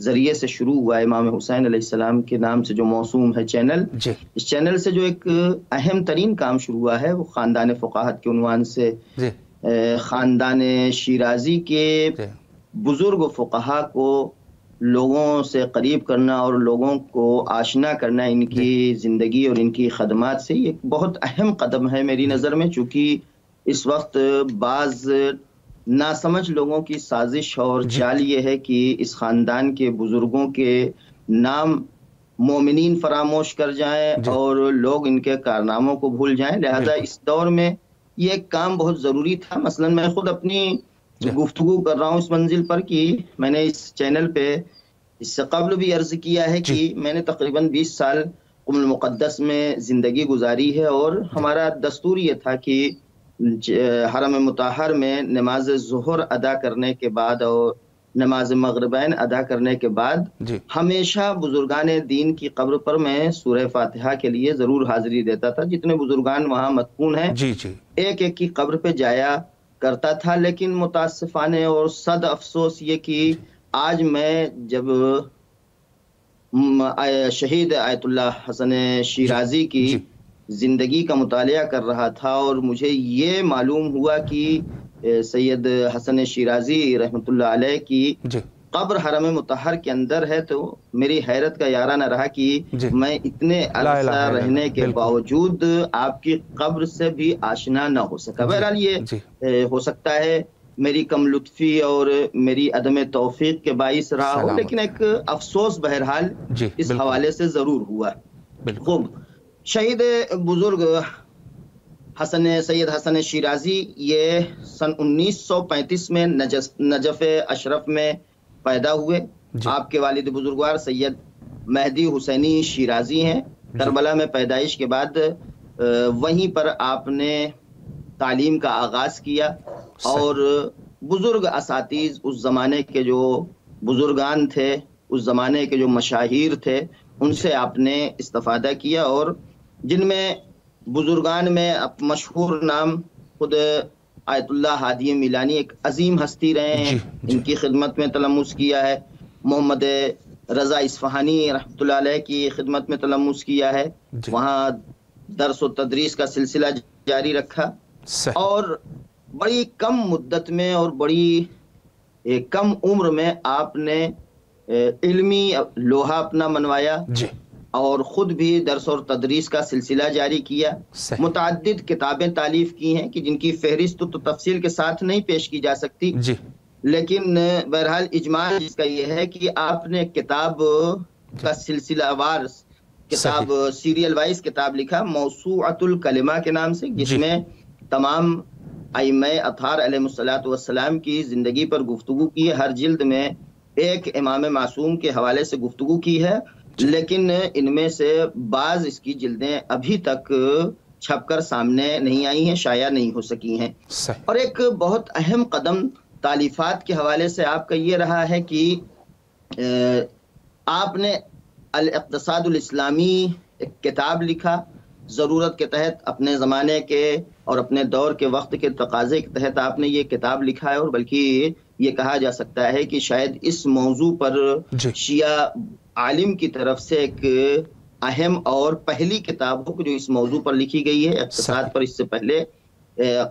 ذریعے سے شروع ہوا ہے، امام حسین علیہ السلام کے نام سے جو موسوم ہے چینل، اس چینل سے جو ایک اہم ترین کام شروع ہوا ہے وہ خاندان فقاہت کے عنوان سے خاندان شیرازی کے بزرگ فقہا کو لوگوں سے قریب کرنا اور لوگوں کو آشنا کرنا ان کی زندگی اور ان کی خدمات سے، یہ ایک بہت اہم قدم ہے میری نظر میں، چونکہ اس وقت بعض ناسمجھ لوگوں کی سازش اور چال یہ ہے کہ اس خاندان کے بزرگوں کے نام مومنین فراموش کر جائیں اور لوگ ان کے کارناموں کو بھول جائیں، لہذا اس دور میں یہ ایک کام بہت ضروری تھا۔ مثلا میں خود اپنی گفتگو کر رہا ہوں اس منزل پر کہ میں نے اس چینل پہ اس سے قبل بھی عرض کیا ہے کہ میں نے تقریباً 20 سال قم المقدس میں زندگی گزاری ہے، اور ہمارا دستور یہ تھا کہ حرم مطہر میں نماز ظہر ادا کرنے کے بعد اور نماز مغربین ادا کرنے کے بعد ہمیشہ بزرگان دین کی قبر پر میں سورہ فاتحہ کے لیے ضرور حاضری دیتا تھا۔ جتنے بزرگان وہاں مدفون ہیں ایک ایک کی قبر پہ جایا کرتا تھا، لیکن متاسفانہ اور صد افسوس یہ کہ آج میں جب شہید آیت اللہ حسن شیرازی کی زندگی کا مطالعہ کر رہا تھا اور مجھے یہ معلوم ہوا کہ سید حسن شیرازی رحمۃ اللہ علیہ کی قبر حرم مطہر کے اندر ہے، تو میری حیرت کا یارہ نہ رہا کہ میں اتنے عرصہ رہنے کے باوجود آپ کی قبر سے بھی آشنا نہ ہو سکا۔ بہرحال یہ ہو سکتا ہے میری کم لطفی اور میری عدم توفیق کے باعث رہا ہو، لیکن ایک افسوس بہرحال اس حوالے سے ضرور ہوا۔ خوب، شہید بزرگ سید حسن شیرازی یہ سن 1935 میں نجف اشرف میں پیدا ہوئے۔ آپ کے والد بزرگوار سید مہدی حسینی شیرازی ہیں۔ کربلا میں پیدائش کے بعد وہیں پر آپ نے تعلیم کا آغاز کیا، اور بزرگ اساتذ اس زمانے کے جو بزرگان تھے، اس زمانے کے جو مشاہیر تھے، ان سے آپ نے استفادہ کیا، اور جن میں بزرگان میں مشہور نام خود آیت اللہ ہادی میلانی ایک عظیم ہستی رہے ہیں، ان کی خدمت میں تلمس کیا ہے۔ محمد رضا اصفہانی رحمۃ اللہ علیہ کی خدمت میں تلمس کیا ہے، وہاں درس و تدریس کا سلسلہ جاری رکھا، اور بڑی کم مدت میں اور بڑی کم عمر میں آپ نے علمی لوہا اپنا منوایا اور خود بھی درس اور تدریس کا سلسلہ جاری کیا۔ متعدد کتابیں تالیف کی ہیں کہ جن کی فہرست تو تفصیل کے ساتھ نہیں پیش کی جا سکتی، لیکن بہرحال اجمال جس کا یہ ہے کہ آپ نے کتاب کا سلسلہ وار کتاب سیریل وائز کتاب لکھا موسوعۃ الکلمہ کے نام سے، جس میں تمام ائمہ اطہار علیہ الصلوۃ والسلام کی زندگی پر گفتگو کی ہے۔ ہر جلد میں ایک امام معصوم کے حوالے سے گفتگو کی ہے، لیکن ان میں سے بعض اس کی جلدیں ابھی تک چھپ کر سامنے نہیں آئی ہیں، شائع نہیں ہو سکی ہیں۔ اور ایک بہت اہم قدم تالیفات کے حوالے سے آپ کا یہ رہا ہے کہ آپ نے الاقتصاد الاسلامی ایک کتاب لکھا، ضرورت کے تحت اپنے زمانے کے اور اپنے دور کے وقت کے تقاضے کے تحت آپ نے یہ کتاب لکھا ہے، اور بلکہ یہ کہا جا سکتا ہے کہ شاید اس موضوع پر شیعہ عالم کی طرف سے ایک اہم اور پہلی کتاب ہو جو اس موضوع پر لکھی گئی ہے۔ اقتصاد پر اس سے پہلے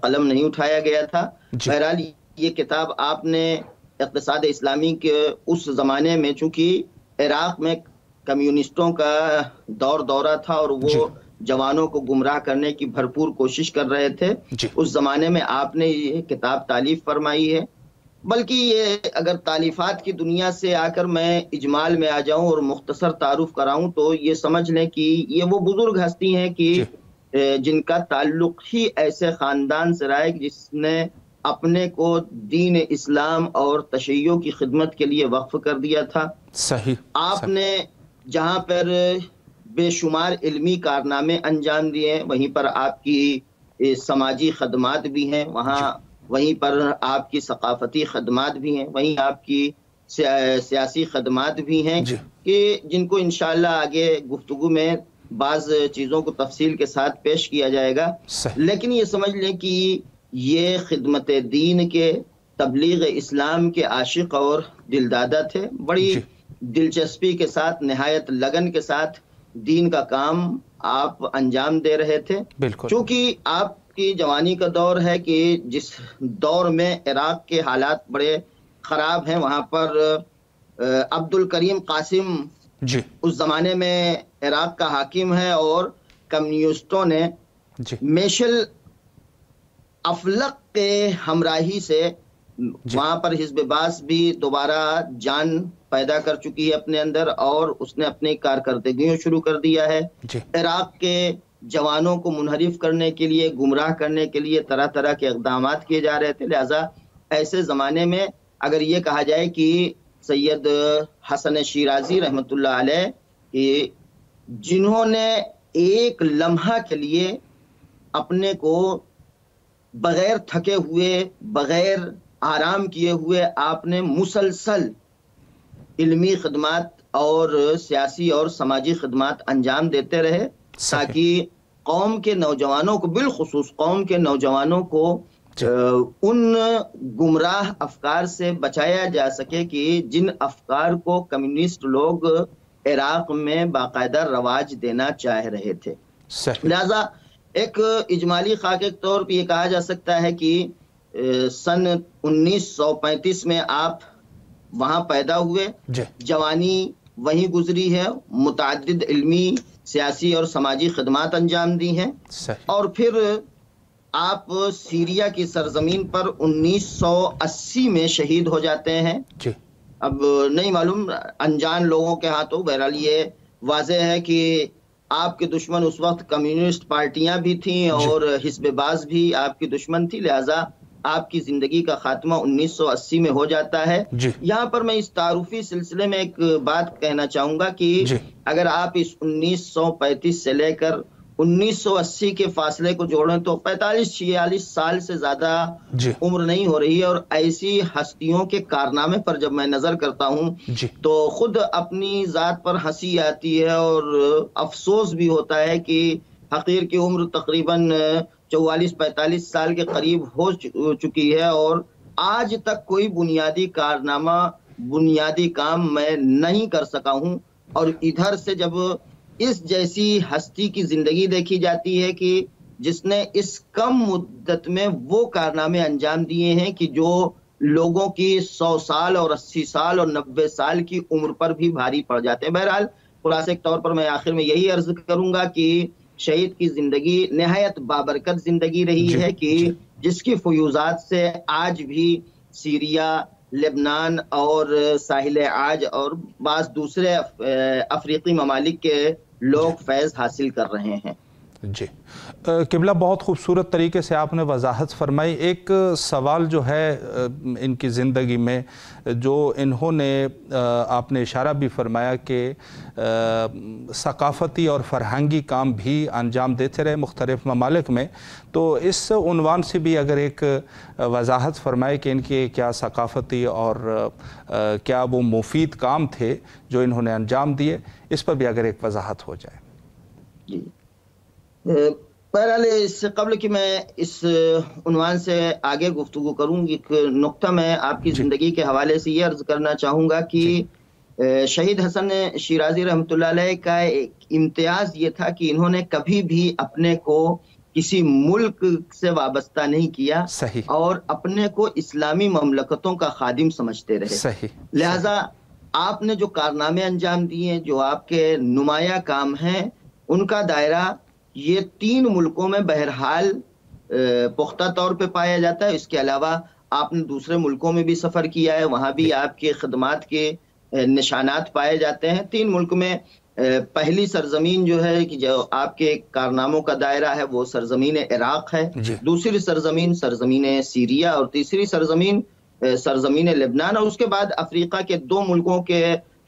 قلم نہیں اٹھایا گیا تھا۔ بہرحال یہ کتاب آپ نے اقتصاد اسلامی کے اس زمانے میں، چونکہ عراق میں کمیونسٹوں کا دورہ تھا اور وہ جوانوں کو گمراہ کرنے کی بھرپور کوشش کر رہے تھے، اس زمانے میں آپ نے یہ کتاب تالیف فرمائی ہے۔ بلکہ یہ اگر تالیفات کی دنیا سے آ کر میں اجمال میں آ جاؤں اور مختصر تعارف کراؤں تو یہ سمجھ لیں کہ یہ وہ بزرگ ہستی ہیں کہ جن کا تعلق ہی ایسے خاندان سے رہا ہے جس نے اپنے کو دین اسلام اور تشیع کی خدمت کے لیے وقف کر دیا تھا۔ آپ نے جہاں پر بے شمار علمی کارنامے انجام دیے ہیں، وہیں پر آپ کی سماجی خدمات بھی ہیں، وہیں پر آپ کی ثقافتی خدمات بھی ہیں، وہیں آپ کی سیاسی خدمات بھی ہیں کہ جن کو انشاءاللہ آگے گفتگو میں بعض چیزوں کو تفصیل کے ساتھ پیش کیا جائے گا۔ لیکن یہ سمجھ لیں کہ یہ خدمت دین کے، تبلیغ اسلام کے عاشق اور دلدادہ تھے۔ بڑی دلچسپی کے ساتھ، نہایت لگن کے ساتھ دین کا کام آپ انجام دے رہے تھے. بالکل. چونکہ آپ کی جوانی کا دور ہے کہ جس دور میں عراق کے حالات بڑے خراب ہیں، وہاں پر عبد الکریم قاسم جی اس زمانے میں عراق کا حاکم ہے، اور کمیونسٹوں نے جی میشل افلق کے ہمراہی سے وہاں پر حزب بعث بھی دوبارہ جان پیدا کر چکی ہے اپنے اندر، اور اس نے اپنی کارکردگیوں شروع کر دیا ہے. جی عراق کے جوانوں کو منحرف کرنے کے لیے، گمراہ کرنے کے لیے طرح طرح کے اقدامات کیے جا رہے تھے. لہٰذا ایسے زمانے میں اگر یہ کہا جائے کہ سید حسن شیرازی رحمۃ اللہ علیہ کہ جنہوں نے ایک لمحہ کے لیے اپنے کو بغیر تھکے ہوئے، بغیر آرام کیے ہوئے، آپ نے مسلسل علمی خدمات اور سیاسی اور سماجی خدمات انجام دیتے رہے، تاکہ قوم کے نوجوانوں کو، بالخصوص قوم کے نوجوانوں کو ان گمراہ افکار سے بچایا جا سکے کہ جن افکار کو کمیونسٹ لوگ عراق میں باقاعدہ رواج دینا چاہ رہے تھے. لہذا ایک اجمالی خاکے کے طور پہ یہ کہا جا سکتا ہے کہ سن 1935 میں آپ وہاں پیدا ہوئے، جوانی وہیں گزری ہے، متعدد علمی، سیاسی اور سماجی خدمات انجام دی ہیں، اور پھر آپ سیریا کی سرزمین پر 1980 میں شہید ہو جاتے ہیں. اب نہیں معلوم انجان لوگوں کے ہاتھوں. بہرحال یہ واضح ہے کہ آپ کے دشمن اس وقت کمیونسٹ پارٹیاں بھی تھیں اور حزب بعث بھی آپ کی دشمن تھی، لہٰذا آپ کی زندگی کا خاتمہ 1980 میں ہو جاتا ہے. یہاں پر میں اس تعارفی سلسلے میں ایک بات کہنا چاہوں گا کہ اگر آپ اس 1935 سے لے کر 1980 کے فاصلے کو جوڑیں تو 45-46 سال سے زیادہ عمر نہیں ہو رہی ہے. اور ایسی ہستیوں کے کارنامے پر جب میں نظر کرتا ہوں تو خود اپنی ذات پر ہنسی آتی ہے اور افسوس بھی ہوتا ہے کہ حقیر کی عمر تقریباً 44-45 سال کے قریب ہو چکی ہے، اور آج تک کوئی بنیادی کارنامہ، بنیادی کام میں نہیں کر سکا ہوں. اور ادھر سے جب اس جیسی ہستی کی زندگی دیکھی جاتی ہے کہ جس نے اس کم مدت میں وہ کارنامے انجام دیے ہیں کہ جو لوگوں کی 100 سال اور 80 سال اور 90 سال کی عمر پر بھی بھاری پڑ جاتے ہیں. بہرحال خلاصے کے طور پر میں آخر میں یہی عرض کروں گا کہ شہید کی زندگی نہایت بابرکت زندگی رہی ہے کہ جس کی فیوزات سے آج بھی سیریا، لبنان اور ساحل عاج اور بعض دوسرے افریقی ممالک کے لوگ فیض حاصل کر رہے ہیں. جی قبلہ، بہت خوبصورت طریقے سے آپ نے وضاحت فرمائی. ایک سوال جو ہے ان کی زندگی میں جو انہوں نے، آپ نے اشارہ بھی فرمایا کہ ثقافتی اور فرہنگی کام بھی انجام دیتے رہے مختلف ممالک میں، تو اس عنوان سے بھی اگر ایک وضاحت فرمائے کہ ان کے کیا ثقافتی اور کیا وہ مفید کام تھے جو انہوں نے انجام دیے، اس پر بھی اگر ایک وضاحت ہو جائے. جی بہرحال اس سے قبل کہ میں اس عنوان سے آگے گفتگو کروں، ایک نقطہ میں آپ کی زندگی کے حوالے سے یہ عرض کرنا چاہوں گا کہ شہید حسن شیرازی رحمۃ اللہ علیہ کا ایک امتیاز یہ تھا کہ انہوں نے کبھی بھی اپنے کو کسی ملک سے وابستہ نہیں کیا اور اپنے کو اسلامی مملکتوں کا خادم سمجھتے رہے. لہذا آپ نے جو کارنامے انجام دیے، جو آپ کے نمایاں کام ہیں، ان کا دائرہ یہ 3 ملکوں میں بہرحال پختہ طور پہ پایا جاتا ہے. اس کے علاوہ آپ نے دوسرے ملکوں میں بھی سفر کیا ہے، وہاں بھی آپ کے خدمات کے نشانات پائے جاتے ہیں. 3 ملک میں پہلی سرزمین جو ہے کہ جو آپ کے کارناموں کا دائرہ ہے وہ سرزمین عراق ہے، دوسری سرزمین سیریا، اور تیسری سرزمین لبنان. اور اس کے بعد افریقہ کے 2 ملکوں کے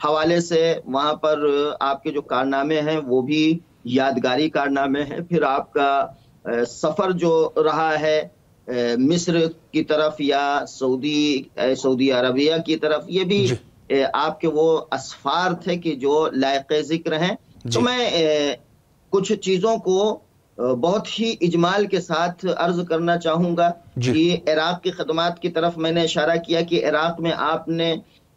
حوالے سے وہاں پر آپ کے جو کارنامے ہیں وہ بھی یادگاری کارنامے ہیں. پھر آپ کا سفر جو رہا ہے مصر کی طرف یا سعودی عربیہ کی طرف، یہ بھی آپ کے وہ اسفار تھے کہ جو لائق ذکر ہیں. تو میں کچھ چیزوں کو بہت ہی اجمال کے ساتھ عرض کرنا چاہوں گا کہ عراق کی خدمات کی طرف میں نے اشارہ کیا کہ عراق میں آپ نے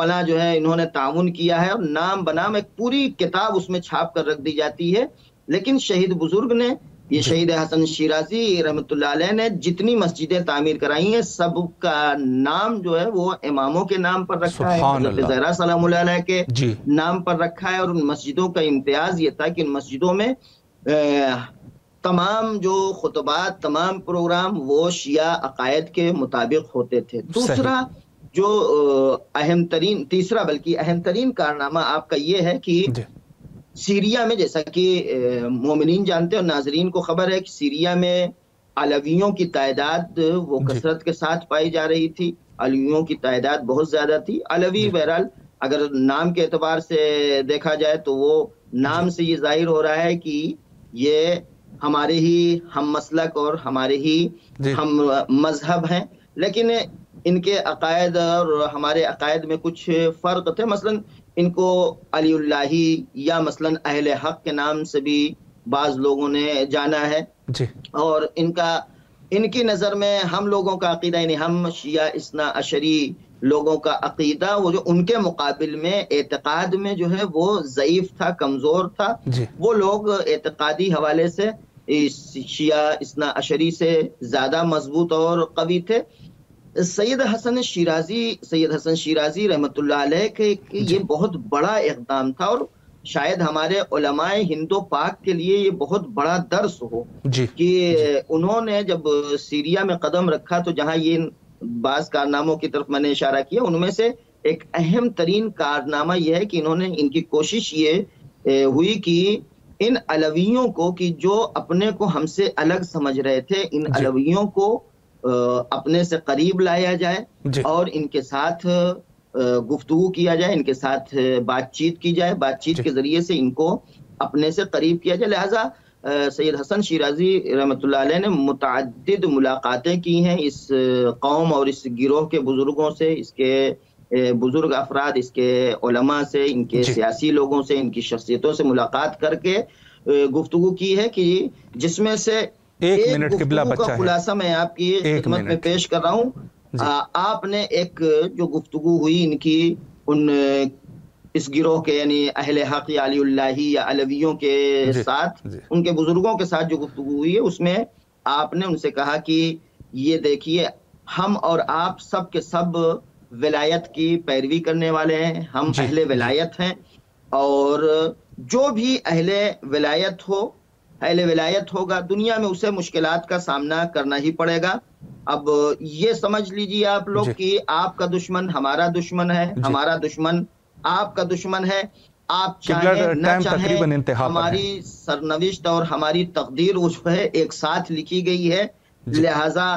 فلاں جو ہے انہوں نے تعاون کیا ہے، اور نام بنام ایک پوری کتاب اس میں چھاپ کر رکھ دی جاتی ہے. لیکن شہید بزرگ نے، یہ شہید حسن شیرازی رحمۃ اللہ علیہ نے جتنی مسجدیں تعمیر کرائی ہیں، سب کا نام جو ہے وہ اماموں کے نام پر رکھا ہے، حضرت زہرا سلام اللہ علیہ کے نام پر رکھا ہے. اور ان مسجدوں کا امتیاز یہ تھا کہ ان مسجدوں میں تمام جو خطبات، تمام پروگرام وہ شیعہ عقائد کے مطابق ہوتے تھے. دوسرا جو تیسرا بلکہ اہم ترین کارنامہ آپ کا یہ ہے کہ سیریا میں، جیسا کہ مومنین جانتے اور ناظرین کو خبر ہے کہ سیریا میں علویوں کی تعداد وہ کثرت کے ساتھ پائی جا رہی تھی. علویوں کی تعداد بہت زیادہ تھی. علوی بہرحال اگر نام کے اعتبار سے دیکھا جائے تو وہ نام سے یہ ظاہر ہو رہا ہے کہ یہ ہمارے ہی ہم مسلک اور ہمارے ہی ہم مذہب ہیں، لیکن ان کے عقائد اور ہمارے عقائد میں کچھ فرق تھے. مثلا ان کو علی اللہی یا مثلا اہل حق کے نام سے بھی بعض لوگوں نے جانا ہے. اور ان کی نظر میں ہم لوگوں کا عقیدہ، یعنی ہم شیعہ اثنا عشری لوگوں کا عقیدہ، وہ جو ان کے مقابل میں اعتقاد میں جو ہے وہ ضعیف تھا، کمزور تھا. وہ لوگ اعتقادی حوالے سے شیعہ اثنا عشری سے زیادہ مضبوط اور قوی تھے. سید حسن شیرازی رحمۃ اللہ علیہ کے یہ بہت بڑا اقدام تھا، اور شاید ہمارے علماء ہند و پاک کے لیے یہ بہت بڑا درس ہو کہ انہوں نے جب سیریا میں قدم رکھا تو جہاں یہ بعض کارناموں کی طرف میں نے اشارہ کیا، ان میں سے ایک اہم ترین کارنامہ یہ ہے کہ انہوں نے، ان کی کوشش یہ ہوئی کہ ان علویوں کو، کہ جو اپنے کو ہم سے الگ سمجھ رہے تھے، ان علویوں کو اپنے سے قریب لایا جائے اور ان کے ساتھ گفتگو کیا جائے، ان کے ساتھ بات چیت کی جائے، بات چیت کے ذریعے سے ان کو اپنے سے قریب کیا جائے. لہٰذا سید حسن شیرازی رحمۃ اللہ علیہ نے متعدد ملاقاتیں کی ہیں اس قوم اور اس گروہ کے بزرگوں سے، اس کے بزرگ افراد، اس کے علماء سے، ان کے سیاسی لوگوں سے، ان کی شخصیتوں سے ملاقات کر کے گفتگو کی ہے، کہ جس میں سے ایک گفتگو کا خلاصہ میں آپ کی خدمت میں پیش کر رہا ہوں. آپ نے ایک جو گفتگو ہوئی ان کی اس گروہ کے، یعنی اہل حق یا علی اللہی یا علویوں کے ساتھ، ان کے بزرگوں کے ساتھ جو گفتگو ہوئی ہے، اس میں آپ نے ان سے کہا کہ یہ دیکھیے، ہم اور آپ سب کے سب ولایت کی پیروی کرنے والے ہیں، ہم اہل ولایت ہیں، اور جو بھی اہل ولایت ہوگا دنیا میں اسے مشکلات کا سامنا کرنا ہی پڑے گا. اب یہ سمجھ لیجئے آپ لوگ کہ آپ کا دشمن ہمارا دشمن ہے، ہمارا دشمن آپ کا دشمن ہے. آپ چاہیں نہ چاہیں ہماری سرنوشت اور ہماری تقدیر وہ جو ہے ایک ساتھ لکھی گئی ہے. لہٰذا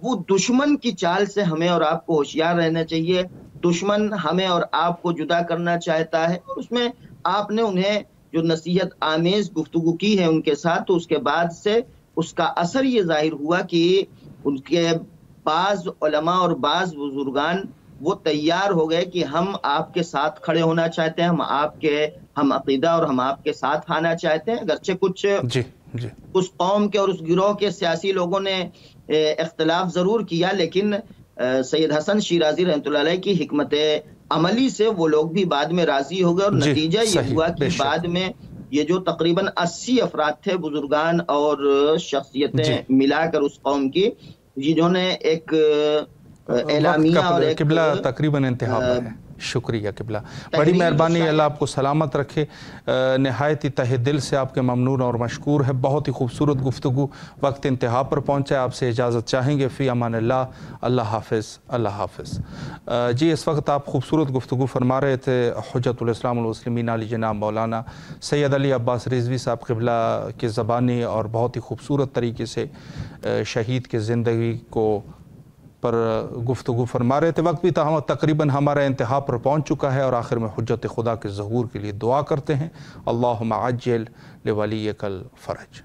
وہ دشمن کی چال سے ہمیں اور آپ کو ہوشیار رہنا چاہیے. دشمن ہمیں اور آپ کو جدا کرنا چاہتا ہے، اور اس میں آپ نے انہیں جو نصیحت آمیز گفتگو کی ہے ان کے ساتھ، تو اس کے بعد سے اس کا اثر یہ ظاہر ہوا کہ ان کے بعض علماء اور بعض بزرگان وہ تیار ہو گئے کہ ہم آپ کے ساتھ کھڑے ہونا چاہتے ہیں، ہم آپ کے ہم عقیدہ اور ہم آپ کے ساتھ آنا چاہتے ہیں. اگرچہ کچھ اس قوم کے اور اس گروہ کے سیاسی لوگوں نے اختلاف ضرور کیا، لیکن سید حسن شیرازی رحمۃ اللہ علیہ کی حکمت عملی سے وہ لوگ بھی بعد میں راضی ہو گئے، اور نتیجہ یہ ہوا کہ بعد میں یہ جو تقریباً 80 افراد تھے، بزرگان اور شخصیتیں ملا کر اس قوم کی، جنہوں نے ایک اعلامیہ اور ایک قبلہ تقریباً انتہا پر ہے. شکریہ قبلہ، بڑی مہربانی، اللہ آپ کو سلامت رکھے. نہایت ہی تہ دل سے آپ کے ممنون اور مشکور ہے. بہت ہی خوبصورت گفتگو، وقت انتہا پر پہنچا ہے. آپ سے اجازت چاہیں گے. فی امان اللہ. اللہ حافظ. اللہ حافظ. جی، اس وقت آپ خوبصورت گفتگو فرما رہے تھے حجت الاسلام والمسلمین علی جناب مولانا سید علی عباس رضوی صاحب قبلہ کی زبانی، اور بہت ہی خوبصورت طریقے سے شہید کی زندگی کو پر گفتگو فرما رہے تھے. وقت بھی تقریباً ہمارا انتہا پر پہنچ چکا ہے، اور آخر میں حجت خدا کے ظہور کے لیے دعا کرتے ہیں. اللہم عجل لولیک الفرج.